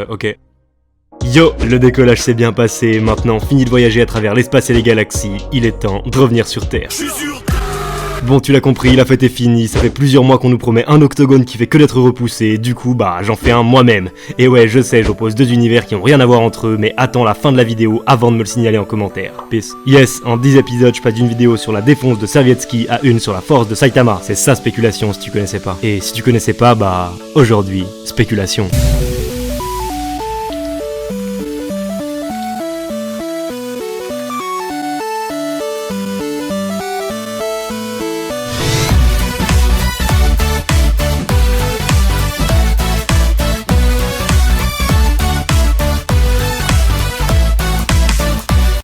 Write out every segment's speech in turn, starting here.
Ok. Yo, le décollage s'est bien passé, maintenant fini de voyager à travers l'espace et les galaxies, il est temps de revenir sur Terre. Bon, tu l'as compris, la fête est finie, ça fait plusieurs mois qu'on nous promet un octogone qui fait que d'être repoussé, du coup j'en fais un moi-même. Et ouais, je sais, j'oppose deux univers qui ont rien à voir entre eux, mais attends la fin de la vidéo avant de me le signaler en commentaire. Peace. Yes, en 10 épisodes, je passe d'une vidéo sur la défonce de Savietsky à une sur la force de Saitama. C'est ça spéculation si tu connaissais pas. Et si tu connaissais pas, aujourd'hui, spéculation.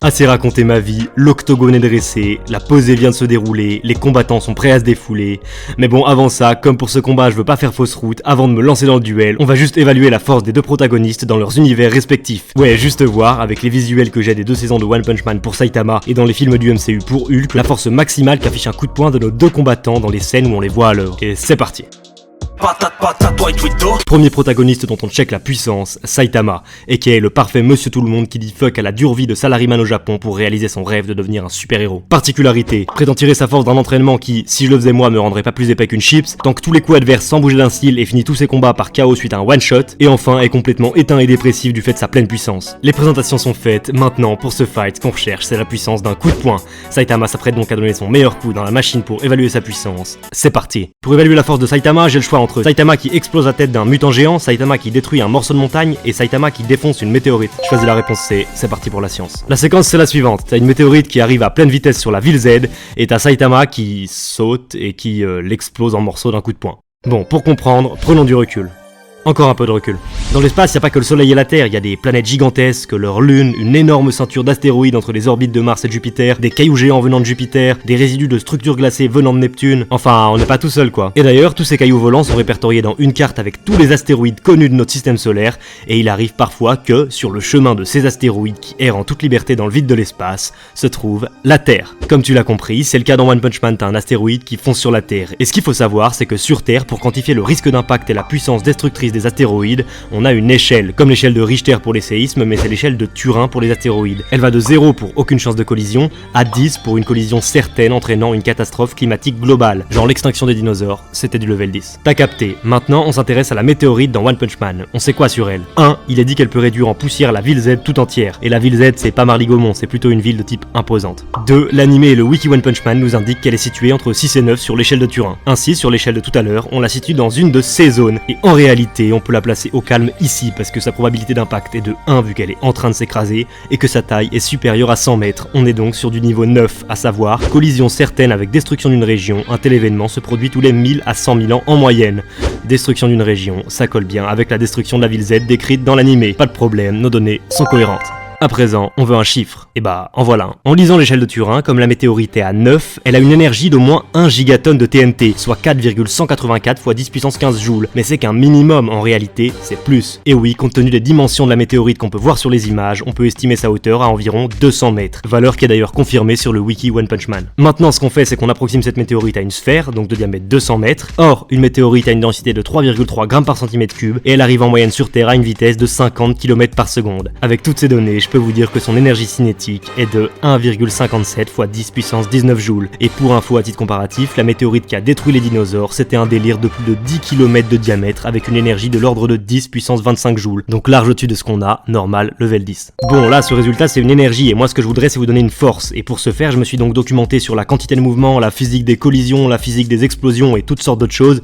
Assez raconté ma vie, l'octogone est dressé, la posée vient de se dérouler, les combattants sont prêts à se défouler. Mais bon, avant ça, comme pour ce combat je veux pas faire fausse route, avant de me lancer dans le duel, on va juste évaluer la force des deux protagonistes dans leurs univers respectifs. Ouais, juste voir, avec les visuels que j'ai des 2 saisons de One Punch Man pour Saitama et dans les films du MCU pour Hulk, la force maximale qu'affiche un coup de poing de nos deux combattants dans les scènes où on les voit à l'heure. Et c'est parti. Premier protagoniste dont on check la puissance, Saitama, et qui est le parfait monsieur tout le monde qui dit fuck à la dure vie de salaryman au Japon pour réaliser son rêve de devenir un super-héros. Particularité, prétend tirer sa force d'un entraînement qui, si je le faisais moi, me rendrait pas plus épais qu'une chips, tant que tous les coups adverses sans bouger d'un cil et finit tous ses combats par KO suite à un one-shot, et enfin est complètement éteint et dépressif du fait de sa pleine puissance. Les présentations sont faites, maintenant pour ce fight, ce qu'on recherche c'est la puissance d'un coup de poing. Saitama s'apprête donc à donner son meilleur coup dans la machine pour évaluer sa puissance. C'est parti. Pour évaluer la force de Saitama, j'ai le choix entre Saitama qui explose la tête d'un mutant géant, Saitama qui détruit un morceau de montagne et Saitama qui défonce une météorite. Je choisis la réponse C, c'est parti pour la science. La séquence c'est la suivante, t'as une météorite qui arrive à pleine vitesse sur la ville Z et t'as Saitama qui saute et qui l'explose en morceaux d'un coup de poing. Bon, pour comprendre, prenons du recul. Encore un peu de recul. Dans l'espace, y a pas que le Soleil et la Terre, y a des planètes gigantesques, leur lune, une énorme ceinture d'astéroïdes entre les orbites de Mars et de Jupiter, des cailloux géants venant de Jupiter, des résidus de structures glacées venant de Neptune. Enfin, on n'est pas tout seul quoi. Et d'ailleurs, tous ces cailloux volants sont répertoriés dans une carte avec tous les astéroïdes connus de notre système solaire, et il arrive parfois que, sur le chemin de ces astéroïdes qui errent en toute liberté dans le vide de l'espace, se trouve la Terre. Comme tu l'as compris, c'est le cas dans One Punch Man, t'as un astéroïde qui fonce sur la Terre. Et ce qu'il faut savoir, c'est que sur Terre, pour quantifier le risque d'impact et la puissance destructrice des astéroïdes, on a une échelle, comme l'échelle de Richter pour les séismes, mais c'est l'échelle de Turing pour les astéroïdes. Elle va de 0 pour aucune chance de collision, à 10 pour une collision certaine entraînant une catastrophe climatique globale, genre l'extinction des dinosaures, c'était du level 10. T'as capté, maintenant on s'intéresse à la météorite dans One Punch Man. On sait quoi sur elle? 1. Il est dit qu'elle peut réduire en poussière la ville Z tout entière, et la ville Z c'est pas Marly-Gaumont, c'est plutôt une ville de type imposante. 2. L'animé et le wiki One Punch Man nous indiquent qu'elle est située entre 6 et 9 sur l'échelle de Turing. Ainsi, sur l'échelle de tout à l'heure, on la situe dans une de ces zones, et en réalité, on peut la placer au calme ici parce que sa probabilité d'impact est de 1 vu qu'elle est en train de s'écraser et que sa taille est supérieure à 100 mètres. On est donc sur du niveau 9, à savoir collision certaine avec destruction d'une région. Un tel événement se produit tous les 1000 à 100 000 ans en moyenne. Destruction d'une région, ça colle bien avec la destruction de la ville Z décrite dans l'animé. Pas de problème, nos données sont cohérentes. À présent, on veut un chiffre. Et en voilà un. En lisant l'échelle de Turing, comme la météorite est à 9, elle a une énergie d'au moins 1 gigatonne de TNT, soit 4,184 fois 10 puissance 15 joules. Mais c'est qu'un minimum, en réalité, c'est plus. Et oui, compte tenu des dimensions de la météorite qu'on peut voir sur les images, on peut estimer sa hauteur à environ 200 mètres. Valeur qui est d'ailleurs confirmée sur le wiki One Punch Man. Maintenant, ce qu'on fait, c'est qu'on approxime cette météorite à une sphère, donc de diamètre 200 mètres. Or, une météorite a une densité de 3,3 grammes par centimètre cube, et elle arrive en moyenne sur Terre à une vitesse de 50 km par seconde. Avec toutes ces données, je peux vous dire que son énergie cinétique est de 1,57 fois 10 puissance 19 joules. Et pour info à titre comparatif, la météorite qui a détruit les dinosaures, c'était un délire de plus de 10 km de diamètre avec une énergie de l'ordre de 10 puissance 25 joules. Donc large au-dessus de ce qu'on a, normal, level 10. Bon là, ce résultat c'est une énergie et moi ce que je voudrais c'est vous donner une force. Et pour ce faire, je me suis donc documenté sur la quantité de mouvement, la physique des collisions, la physique des explosions et toutes sortes d'autres choses.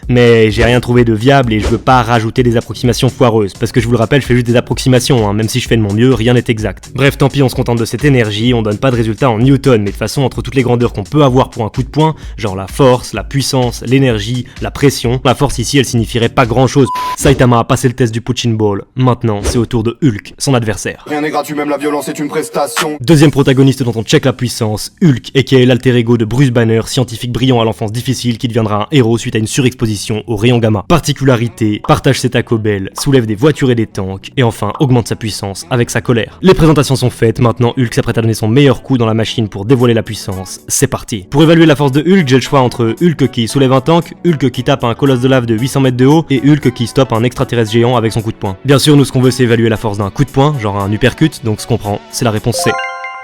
Mais j'ai rien trouvé de viable et je veux pas rajouter des approximations foireuses, parce que je vous le rappelle, je fais juste des approximations, même si je fais de mon mieux, rien n'est exact. Bref, tant pis, on se contente de cette énergie, on donne pas de résultat en newton, mais de toute façon, entre toutes les grandeurs qu'on peut avoir pour un coup de poing, genre la force, la puissance, l'énergie, la pression, la force ici, elle signifierait pas grand chose. Saitama a passé le test du punching ball, maintenant c'est au tour de Hulk, son adversaire. Rien n'est gratuit, même la violence est une prestation. Deuxième protagoniste dont on check la puissance, Hulk, et qui est l'alter ego de Bruce Banner, scientifique brillant à l'enfance difficile qui deviendra un héros suite à une surexposition d'exposition aux rayons gamma. Particularité, partage ses Taco Bell, soulève des voitures et des tanks, et enfin augmente sa puissance avec sa colère. Les présentations sont faites, maintenant Hulk s'apprête à donner son meilleur coup dans la machine pour dévoiler la puissance. C'est parti. Pour évaluer la force de Hulk, j'ai le choix entre Hulk qui soulève un tank, Hulk qui tape un colosse de lave de 800 mètres de haut, et Hulk qui stoppe un extraterrestre géant avec son coup de poing. Bien sûr, nous ce qu'on veut c'est évaluer la force d'un coup de poing, genre un uppercut, donc ce qu'on prend, c'est la réponse C.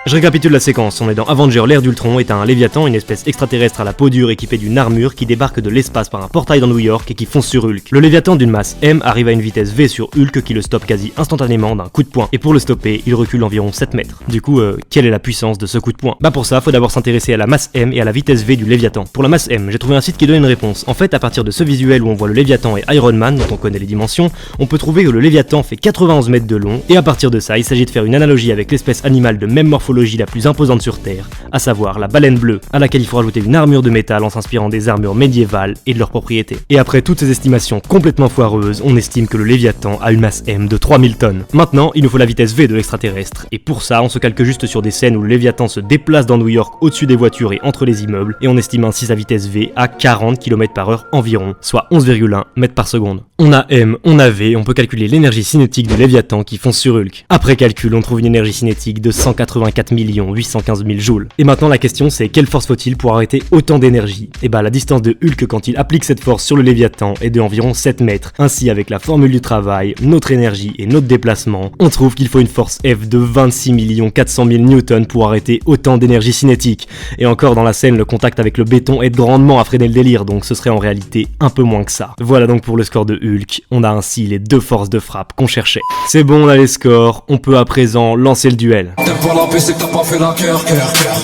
Je récapitule la séquence, on est dans Avenger, l'ère d'Ultron est un Léviathan, une espèce extraterrestre à la peau dure équipée d'une armure qui débarque de l'espace par un portail dans New York et qui fonce sur Hulk. Le Léviathan d'une masse M arrive à une vitesse V sur Hulk qui le stoppe quasi instantanément d'un coup de poing, et pour le stopper, il recule environ 7 mètres. Du coup, quelle est la puissance de ce coup de poing? Bah pour ça, faut d'abord s'intéresser à la masse M et à la vitesse V du Léviathan. Pour la masse M, j'ai trouvé un site qui donne une réponse. En fait, à partir de ce visuel où on voit le Léviathan et Iron Man, dont on connaît les dimensions, on peut trouver que le Léviathan fait 91 mètres de long, et à partir de ça, il s'agit de faire une analogie avec l'espèce animale de même morphologie la plus imposante sur Terre, à savoir la baleine bleue, à laquelle il faut rajouter une armure de métal en s'inspirant des armures médiévales et de leurs propriétés. Et après toutes ces estimations complètement foireuses, on estime que le Léviathan a une masse M de 3000 tonnes. Maintenant, il nous faut la vitesse V de l'extraterrestre, et pour ça, on se calque juste sur des scènes où le Léviathan se déplace dans New York au-dessus des voitures et entre les immeubles, et on estime ainsi sa vitesse V à 40 km/h environ, soit 11,1 mètres par seconde. On a M, on a V, on peut calculer l'énergie cinétique du Léviathan qui fonce sur Hulk. Après calcul, on trouve une énergie cinétique de 184 815 000 joules. Et maintenant la question c'est quelle force faut-il pour arrêter autant d'énergie? Et bah la distance de Hulk quand il applique cette force sur le Léviathan est de environ 7 mètres. Ainsi avec la formule du travail, notre énergie et notre déplacement, on trouve qu'il faut une force F de 26 400 000 newtons pour arrêter autant d'énergie cinétique. Et encore dans la scène, le contact avec le béton aide grandement à freiner le délire, donc ce serait en réalité un peu moins que ça. Voilà donc pour le score de Hulk, on a ainsi les deux forces de frappe qu'on cherchait. C'est bon, on a les scores, on peut à présent lancer le duel.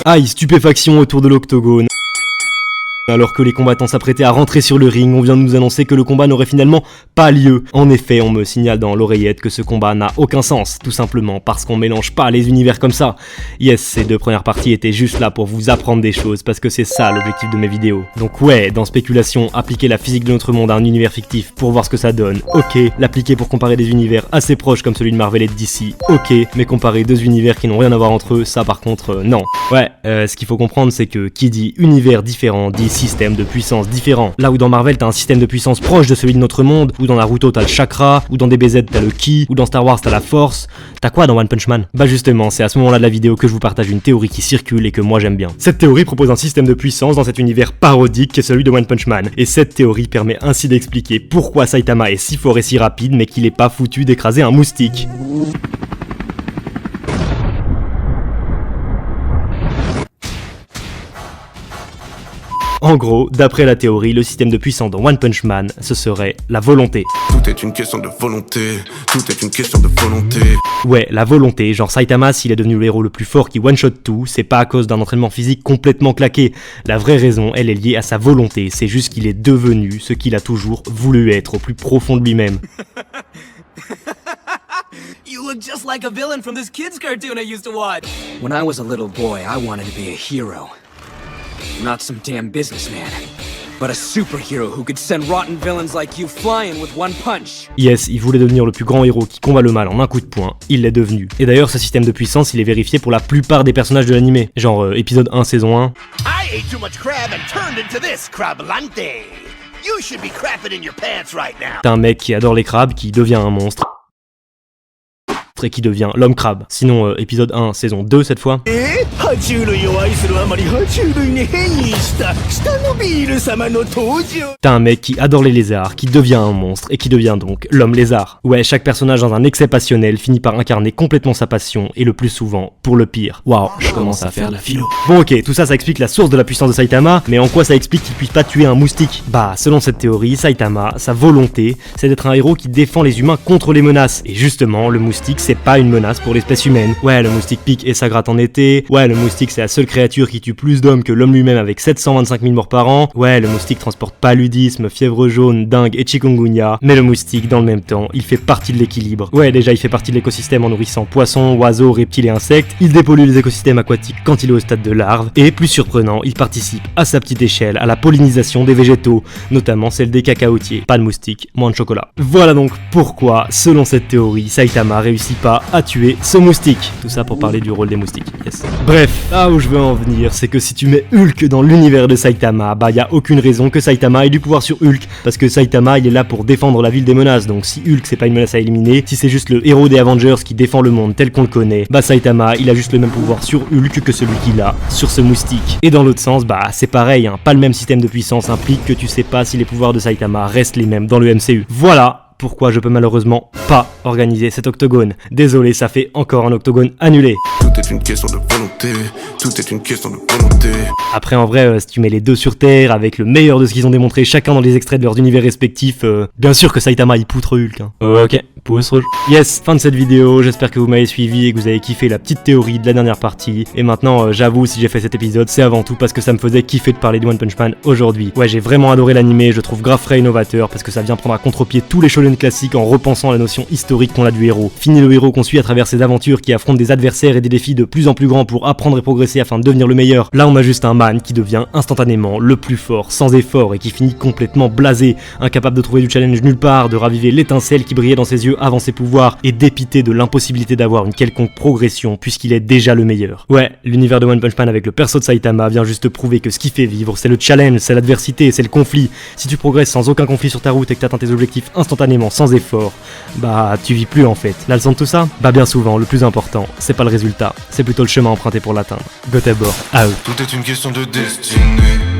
Aïe, stupéfaction autour de l'octogone. Alors que les combattants s'apprêtaient à rentrer sur le ring, on vient de nous annoncer que le combat n'aurait finalement pas lieu. En effet, on me signale dans l'oreillette que ce combat n'a aucun sens, tout simplement parce qu'on mélange pas les univers comme ça. Yes, ces deux premières parties étaient juste là pour vous apprendre des choses, parce que c'est ça l'objectif de mes vidéos. Donc ouais, dans Spéculation, appliquer la physique de notre monde à un univers fictif pour voir ce que ça donne, ok. L'appliquer pour comparer des univers assez proches comme celui de Marvel et de DC, ok. Mais comparer deux univers qui n'ont rien à voir entre eux, ça par contre, non. Ouais, ce qu'il faut comprendre c'est que qui dit univers différent dit système de puissance différent. Là où dans Marvel t'as un système de puissance proche de celui de notre monde, ou dans Naruto t'as le chakra, ou dans DBZ t'as le ki, ou dans Star Wars t'as la force, t'as quoi dans One Punch Man? Bah justement, c'est à ce moment-là de la vidéo que je vous partage une théorie qui circule et que moi j'aime bien. Cette théorie propose un système de puissance dans cet univers parodique qui est celui de One Punch Man, et cette théorie permet ainsi d'expliquer pourquoi Saitama est si fort et si rapide mais qu'il est pas foutu d'écraser un moustique. En gros, d'après la théorie, le système de puissance dans One Punch Man, ce serait la volonté. Tout est une question de volonté, tout est une question de volonté. Ouais, la volonté, genre Saitama, s'il est devenu le héros le plus fort qui one-shot tout, c'est pas à cause d'un entraînement physique complètement claqué. La vraie raison, elle est liée à sa volonté, c'est juste qu'il est devenu ce qu'il a toujours voulu être au plus profond de lui-même. You look just like a villain from this kid's cartoon I used to watch. When I was a little boy, I wanted to be a hero. Not some damn businessman, but a superhero who could send rotten villains like you flying with one punch. Yes, il voulait devenir le plus grand héros qui combat le mal en un coup de poing, il l'est devenu. Et d'ailleurs, ce système de puissance, il est vérifié pour la plupart des personnages de l'anime. Genre épisode 1, saison 1. I ate too much crab and turned into this crablante. You should be crapping in your pants right now. T'as un mec qui adore les crabes, qui devient un monstre. Et qui devient l'homme crabe. Sinon, épisode 1, saison 2 cette fois. T'as un mec qui adore les lézards, qui devient un monstre, et qui devient donc l'homme lézard. Ouais, chaque personnage dans un excès passionnel finit par incarner complètement sa passion, et le plus souvent, pour le pire. Waouh, je commence à faire de la philo. Bon ok, tout ça, ça explique la source de la puissance de Saitama, mais en quoi ça explique qu'il puisse pas tuer un moustique? Bah, selon cette théorie, Saitama, sa volonté, c'est d'être un héros qui défend les humains contre les menaces. Et justement, le moustique, c'est pas une menace pour l'espèce humaine. Ouais, le moustique pique et ça gratte en été. Ouais, le moustique c'est la seule créature qui tue plus d'hommes que l'homme lui-même avec 725 000 morts par an. Ouais, le moustique transporte paludisme, fièvre jaune, dengue et chikungunya. Mais le moustique, dans le même temps, il fait partie de l'équilibre. Ouais, déjà il fait partie de l'écosystème en nourrissant poissons, oiseaux, reptiles et insectes. Il dépollue les écosystèmes aquatiques quand il est au stade de larve. Et plus surprenant, il participe à sa petite échelle à la pollinisation des végétaux, notamment celle des cacaotiers. Pas de moustique, moins de chocolat. Voilà donc pourquoi, selon cette théorie, Saitama réussit pas à tuer ce moustique. Tout ça pour parler du rôle des moustiques, yes. Bref, là où je veux en venir, c'est que si tu mets Hulk dans l'univers de Saitama, bah y a aucune raison que Saitama ait du pouvoir sur Hulk, parce que Saitama il est là pour défendre la ville des menaces, donc si Hulk c'est pas une menace à éliminer, si c'est juste le héros des Avengers qui défend le monde tel qu'on le connaît, bah Saitama il a juste le même pouvoir sur Hulk que celui qu'il a sur ce moustique. Et dans l'autre sens, bah c'est pareil, hein, pas le même système de puissance implique que tu sais pas si les pouvoirs de Saitama restent les mêmes dans le MCU. Voilà pourquoi je peux malheureusement pas organiser cet octogone. Désolé, ça fait encore un octogone annulé. Tout est une question de volonté, tout est une question de volonté. Après en vrai, si tu mets les deux sur Terre avec le meilleur de ce qu'ils ont démontré chacun dans les extraits de leurs univers respectifs, bien sûr que Saitama il poutre Hulk. Hein. Ok, pouce rouge. Yes, fin de cette vidéo, j'espère que vous m'avez suivi et que vous avez kiffé la petite théorie de la dernière partie. Et maintenant, j'avoue, si j'ai fait cet épisode, c'est avant tout parce que ça me faisait kiffer de parler de One Punch Man aujourd'hui. Ouais, j'ai vraiment adoré l'animé, je trouve grave frais et innovateur parce que ça vient prendre à contre-pied tous les shonen classiques en repensant la notion historique qu'on a du héros. Fini le héros qu'on suit à travers ses aventures qui affronte des adversaires et des défis de plus en plus grands pour apprendre et progresser afin de devenir le meilleur. Là on a juste un man qui devient instantanément le plus fort, sans effort et qui finit complètement blasé, incapable de trouver du challenge nulle part, de raviver l'étincelle qui brillait dans ses yeux avant ses pouvoirs et dépité de l'impossibilité d'avoir une quelconque progression puisqu'il est déjà le meilleur. Ouais, l'univers de One Punch Man avec le perso de Saitama vient juste prouver que ce qui fait vivre c'est le challenge, c'est l'adversité, c'est le conflit. Si tu progresses sans aucun conflit sur ta route et que tu atteins tes objectifs instantanément sans effort, bah tu vis plus en fait. La leçon de tout ça? Bah bien souvent, le plus important, c'est pas le résultat, c'est plutôt le chemin emprunté pour l'atteindre. Göteborg, out. Tout est une question de destinée.